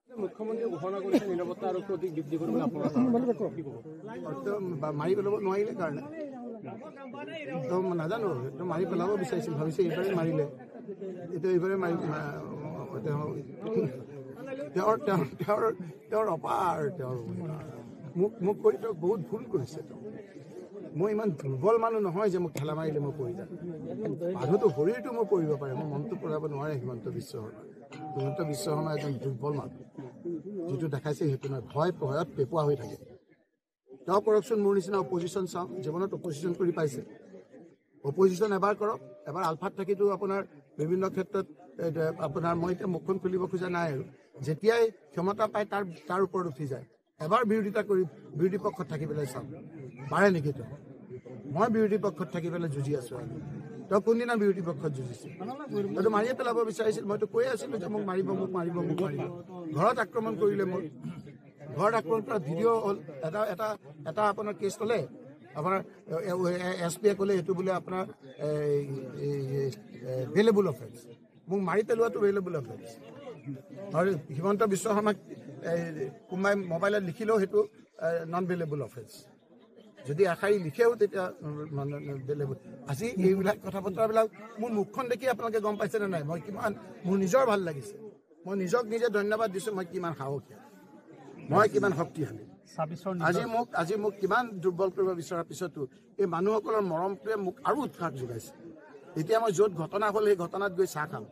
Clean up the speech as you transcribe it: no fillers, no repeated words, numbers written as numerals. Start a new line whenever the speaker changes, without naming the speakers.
মুখ্যমন্ত্ৰী ঘোষণা কৰিছে নিৰাপত্তা আৰু প্ৰতীক বৃদ্ধি কৰিবলৈ আপোনাৰ
মাৰি পেলাব নোৱাৰিলে কাৰণে নাজানো মাৰি পেলাব বিচাৰিছিল ভাবিছে এইবাৰে মাৰিলে এতিয়া এইবাৰে মাৰি তেওঁৰ অপাৰ তেওঁৰ মোক কৈ তেওঁ বহুত ভুল কৰিছে মই ইমান দুৰ্বল মানুহ নহয় যে মোক ঠেলা মাৰিলে মই পৰি যাম মানুহটো শৰীৰটো মই পৰিব পাৰে মই মনটো পৰাব নোৱাৰে হিমন্ত বিশ্ব শৰ্মা এজন দুৰ্বল মানুহ যিটো দেখাইছে সেইটো নহয় ভয়ত পেপুৱা হৈ থাকে তেওঁ কৰকচোন মোৰ নিচিনা অপজিশ্যন চাওঁ জীৱনত অপজিশ্যন কৰি পাইছে অপজিশ্যন এবাৰ কৰক এবাৰ আলফাত থাকিতো আপোনাৰ বিভিন্ন ক্ষেত্ৰত আপোনাৰ মই এতিয়া মুখখন খুলিব খোজা নাই আৰু যেতিয়াই ক্ষমতা পায় তাৰ ওপৰত উঠি যায় এবাৰ বিৰোধিতা কৰি বিৰোধী পক্ষত থাকি পেলাই চাওঁ পাৰে নেকি তেওঁ মই বিৰোধী পক্ষত থাকি পেলাই যুঁজি আছোঁ আৰু তেওঁ কোনদিনা বিৰোধী পক্ষত যুঁজিছিল তইতো মাৰিয়ে পেলাব বিচাৰিছিল মইতো কৈ আছিলোঁ যে মোক মাৰিব ঘৰত আক্ৰমণ কৰিলে মোৰ ঘৰত আক্ৰমণ কৰা ভিডিঅ' হ'ল এটা আপোনাৰ কেছ ক'লে আপোনাৰ এছ পিয়ে ক'লে এইটো বোলে আপোনাৰ ভেলেবল অফেন্স মোক মাৰি পেলোৱাটো ভেলেবল অফেন্স আৰু হিমন্ত বিশ্ব শৰ্মাক কোনোবাই মোবাইলত লিখিলেও সেইটো নন ভেলেবল অফেন্স যদি এষাৰি লিখেও তেতিয়া ভেলেবল আজি এইবিলাক কথা বতৰাবিলাক মোৰ মুখখন দেখি আপোনালোকে গম পাইছেনে নাই মই কিমান মোৰ নিজৰ ভাল লাগিছে মই নিজক নিজে ধন্যবাদ দিছোঁ মই কিমান সাহসীয়া মই কিমান শক্তিশালী আজি মোক কিমান দুৰ্বল কৰিব বিচৰাৰ পিছতো এই মানুহসকলৰ মৰমটোৱে মোক আৰু উৎসাহ যোগাইছে এতিয়া মই য'ত ঘটনা হ'ল সেই ঘটনাত গৈ চাহ খাম